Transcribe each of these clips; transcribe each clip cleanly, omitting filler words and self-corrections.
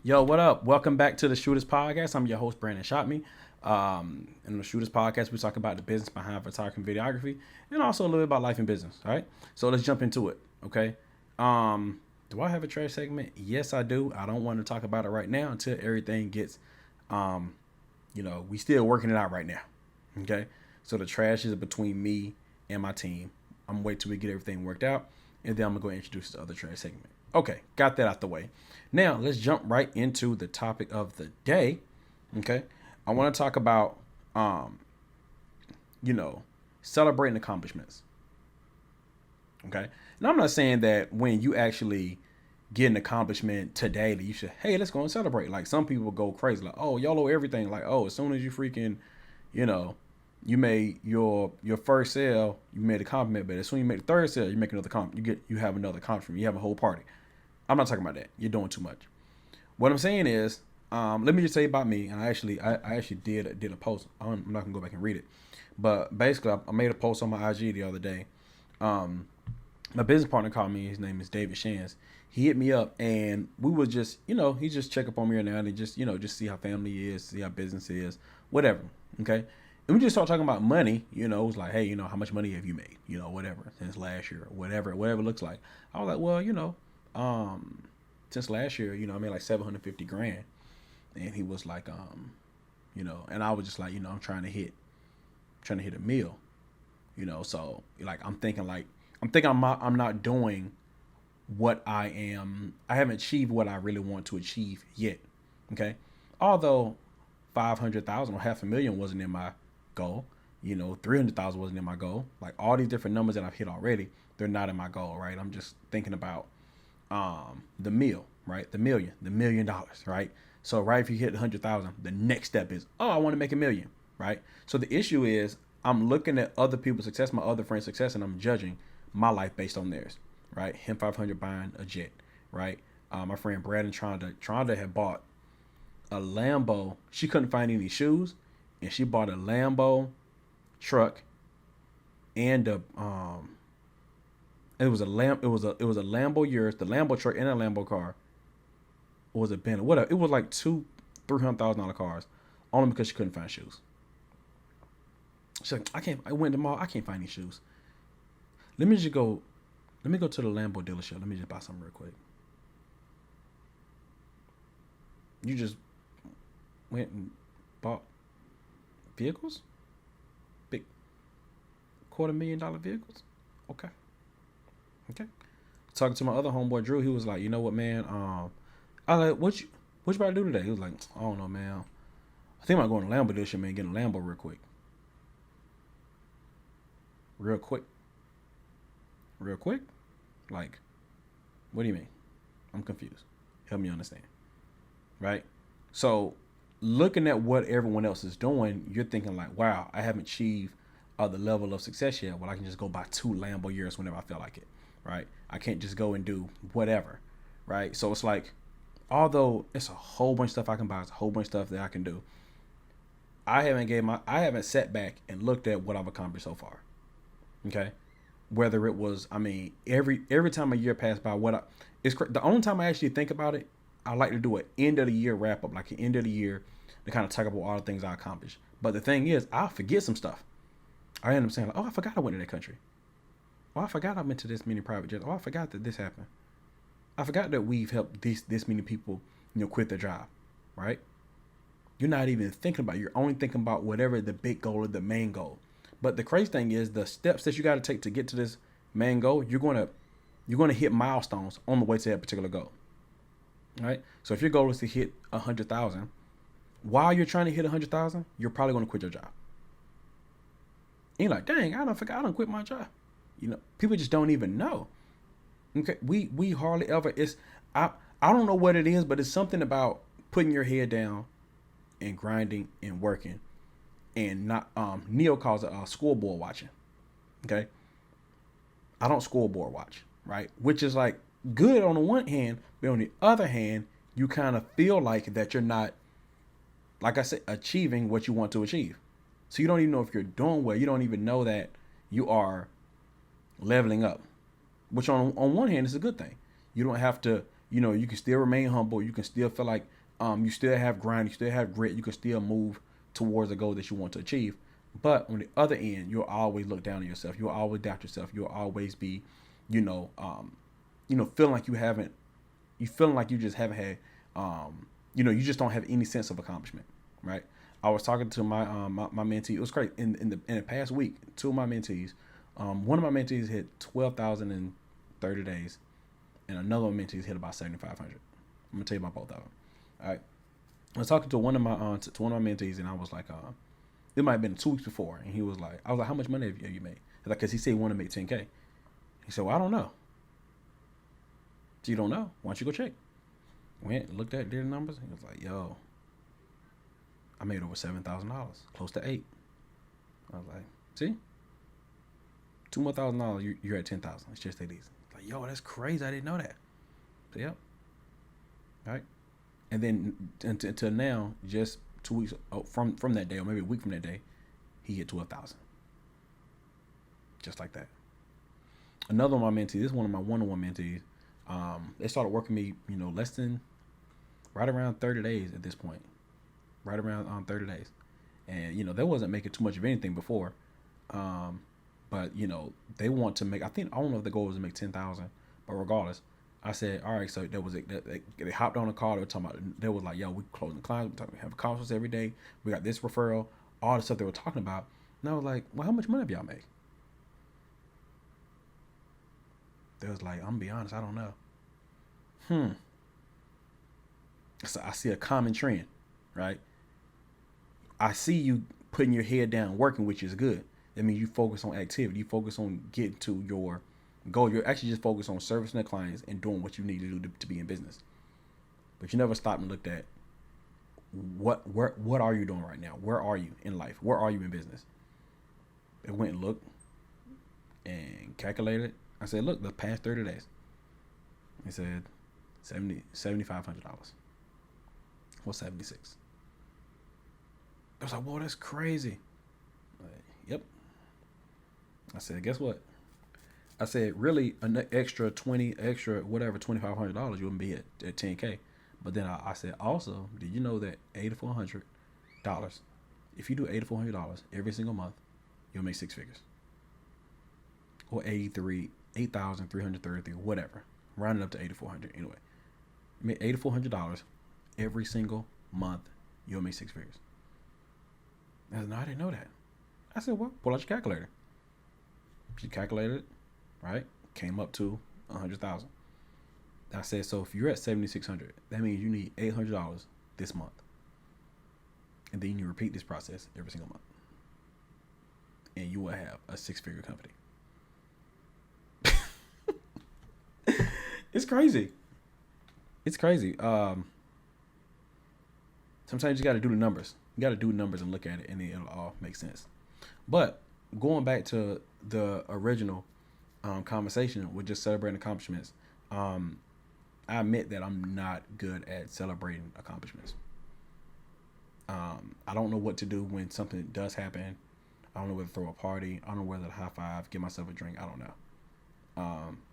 Yo, what up? Welcome back to the Shooters Podcast. I'm your host, Brandon Shot Me. In the Shooters Podcast, we talk about the business behind photography and videography and also a little bit about life and business. All right. So let's jump into it. Okay. Do I have a trash segment? Yes, I do. I don't want to talk about it right now until everything gets, um, we still working it out right now. Okay. So the trash is between me and my team. I'm gonna wait till we get everything worked out, and then I'm gonna go introduce the other trash segment. Okay, got that out the way. Now let's jump right into the topic of the day. Okay, I want to talk about, um, you know, celebrating accomplishments. Okay, and I'm not saying that when you actually get an accomplishment today that you should, hey, let's go and celebrate. Like some people go crazy, like, oh, y'all owe everything. Like, oh, as soon as you freaking, you know, you made your first sale, you made a compliment, but as soon as you make the third sale, you make another compliment. You have another compliment. You have a whole party. I'm not talking about that. You're doing too much. What I'm saying is, let me just say about me. And I actually did a post. I'm not gonna go back and read it, but basically, I made a post on my IG the other day. Um, my business partner called me. His name is David Shans. He hit me up, and we was just, he just check up on me right now, and just, just see how family is, see how business is, whatever. Okay. And we just start talking about money. It was like, hey, how much money have you made? Whatever since last year, whatever it looks like. I was like, well, um, since last year, I made like 750 grand. And he was like, and I was just like, I'm trying to hit a meal, so like I'm thinking I'm not doing what I haven't achieved what I really want to achieve yet. Okay. Although 500,000 or half a million wasn't in my goal, 300,000 wasn't in my goal. Like all these different numbers that I've hit already, they're not in my goal, right? I'm just thinking about the meal, right? The $1 million, right? So right if you hit 100,000, the next step is, oh, I want to make a million, right? So the issue is I'm looking at other people's success, my other friends' success, and I'm judging my life based on theirs, right? Him 500 buying a jet, right? My friend Brandon trying to have bought a Lambo. She couldn't find any shoes, and she bought a Lambo truck and it was a Lambo Urus, the Lambo truck and a Lambo car. Or was it Bentley? Whatever. It was like $200,000-$300,000 cars, only because she couldn't find shoes. She's like, I can't. I went to the mall. I can't find any shoes. Let me just go. Let me go to the Lambo dealership. Let me just buy something real quick. You just went and bought vehicles, big $250,000 vehicles. Okay, okay. Talking to my other homeboy Drew, he was like, you know what, man? I like what you about to do today? He was like, I don't know, man. I think I'm going to Lambo dealership, man. Getting a Lambo real quick, real quick, real quick. Like, what do you mean? I'm confused. Help me understand, right? So, looking at what everyone else is doing, you're thinking like, wow, I haven't achieved the level of success yet. Well, I can just go buy two Lambo years whenever I feel like it, right? I can't just go and do whatever, right? So it's like, although it's a whole bunch of stuff I can buy, it's a whole bunch of stuff that I can do. I haven't sat back and looked at what I've accomplished so far. Okay, whether it was, I mean, every time a year passed by, it's the only time I actually think about it. I like to do an end of the year wrap up, like an end of the year, to kind of talk about all the things I accomplished. But the thing is, I forget some stuff. I end up saying, like, oh, I forgot I went to that country. Oh, I forgot I went to this many private jets. Oh, I forgot that this happened. I forgot that we've helped this many people, quit their job, right? You're not even thinking about it. You're only thinking about whatever the big goal or the main goal. But the crazy thing is the steps that you got to take to get to this main goal, you're gonna hit milestones on the way to that particular goal. Right? So if your goal is to hit 100,000, while you're trying to hit 100,000, you're probably gonna quit your job. And you're like, dang, I don't forget I don't quit my job. People just don't even know. Okay, we hardly ever. I don't know what it is, but it's something about putting your head down and grinding and working and not. Neo calls it scoreboard watching. Okay, I don't scoreboard watch, right? Which is like good on the one hand, but on the other hand, you kind of feel like that you're not, like I said, achieving what you want to achieve. So you don't even know if you're doing well. You don't even know that you are leveling up, which on one hand is a good thing. You don't have to you can still remain humble. You can still feel like you still have grind, you still have grit. You can still move towards the goal that you want to achieve. But on the other end, you'll always look down on yourself. You'll always doubt yourself. You'll always be, feeling like you feeling like you just haven't had, you just don't have any sense of accomplishment, right? I was talking to my mentee. It was great in the past week. Two of my mentees, one of my mentees hit 12,000 in 30 days, and another one of my mentees hit about 7,500. I'm gonna tell you about both of them. All right, I was talking to one of my mentees, and I was like, it might have been 2 weeks before, and he was like, I was like, how much money have you made? Like, cause he said he wanted to make 10K. He said, well, I don't know. So you don't know? Why don't you go check? Went, looked at their numbers. He was like, yo, I made over $7,000, close to 8. I was like, see, $2 more $1,000, you're at 10,000. It's just that easy. Like, yo, that's crazy. I didn't know that. So, yep. All right. And then until now, just 2 weeks from that day, or maybe a week from that day, he hit 12,000. Just like that. Another one of my mentees, this is one of my one-on-one mentees. They started working me, right around 30 days at this point. Right around 30 days. And, they wasn't making too much of anything before. But, they want to make, I don't know if the goal was to make 10,000, but regardless, I said, all right, so that was it. They hopped on the call. They were talking about, they was like, yo, we closing clients. We have conferences every day. We got this referral, all the stuff they were talking about. And I was like, well, how much money have y'all make? They was like, I'm gonna be honest, I don't know. So I see a common trend, right? I see you putting your head down, working, which is good. That means you focus on activity. You focus on getting to your goal. You're actually just focused on servicing the clients and doing what you need to do to be in business. But you never stopped and looked at what are you doing right now? Where are you in life? Where are you in business? It went and looked and calculated. I said, look, the past 30 days. He said $7,500. Or 76. I was like, whoa, that's crazy. Like, yep. I said, guess what? I said, really, an extra $2,500, you wouldn't be at 10K. But then I said, also, did you know that $8,400, if you do $8,400 every single month, you'll make 6 figures. Or 8,333, whatever. Round it up to 8,400 anyway. I mean, $8,400 every single month, you'll make 6 figures. I said, no, I didn't know that. I said, well, pull out your calculator. She calculated it, right? Came up to 100,000. I said, so if you're at 7,600, that means you need $800 this month. And then you repeat this process every single month. And you will have a 6-figure company. It's crazy. It's crazy. Sometimes you got to do the numbers. You got to do numbers and look at it, and it'll all make sense. But going back to the original conversation with just celebrating accomplishments, I admit that I'm not good at celebrating accomplishments. I don't know what to do when something does happen. I don't know whether to throw a party. I don't know whether to high five, give myself a drink. I don't know.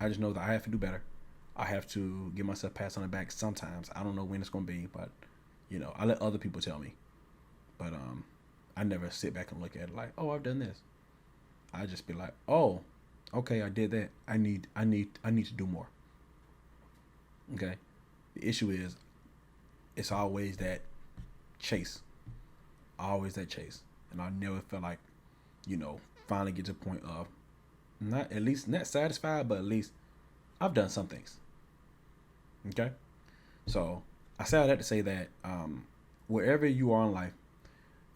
I just know that I have to do better. I have to give myself pats on the back sometimes. I don't know when it's going to be, but, I let other people tell me. But I never sit back and look at it like, oh, I've done this. I just be like, oh, okay, I did that. I need to do more. Okay? The issue is it's always that chase. Always that chase. And I never felt like, finally get to the point of not satisfied, but at least I've done some things. Okay? So I say all that to say that wherever you are in life,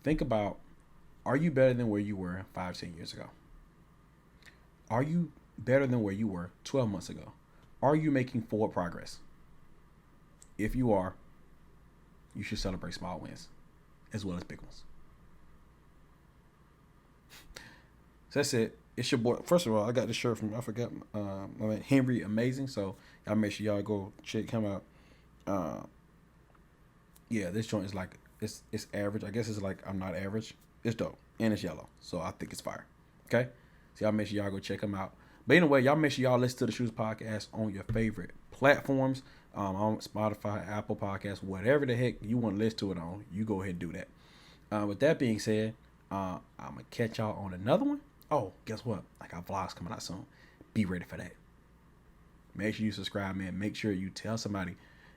think about, are you better than where you were 5-10 years ago? Are you better than where you were 12 months ago? Are you making forward progress? If you are, you should celebrate small wins as well as big ones. So that's it. It's your boy. First of all, I got this shirt from, I forgot, Henry Amazing. So y'all make sure y'all go check him out. Yeah, this joint is like, it's average. I guess it's like, I'm not average. It's dope. And it's yellow. So I think it's fire. Okay? So y'all make sure y'all go check him out. But anyway, y'all make sure y'all listen to the Shooters Podcast on your favorite platforms, on Spotify, Apple Podcasts, whatever the heck you want to listen to it on. You go ahead and do that. With that being said, I'm gonna catch y'all on another one. Oh, guess what? I got vlogs coming out soon. Be ready for that. Make sure you subscribe, man. Make sure you tell somebody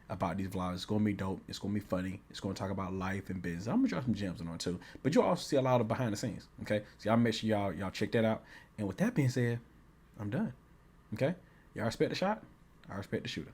about these vlogs. It's gonna be dope. It's gonna be funny. It's gonna talk about life and business. I'm gonna drop some gems on it too. But you'll also see a lot of behind the scenes. Okay, so y'all make sure y'all check that out. And with that being said, I'm done. Okay, y'all respect the shot. I respect the shooter.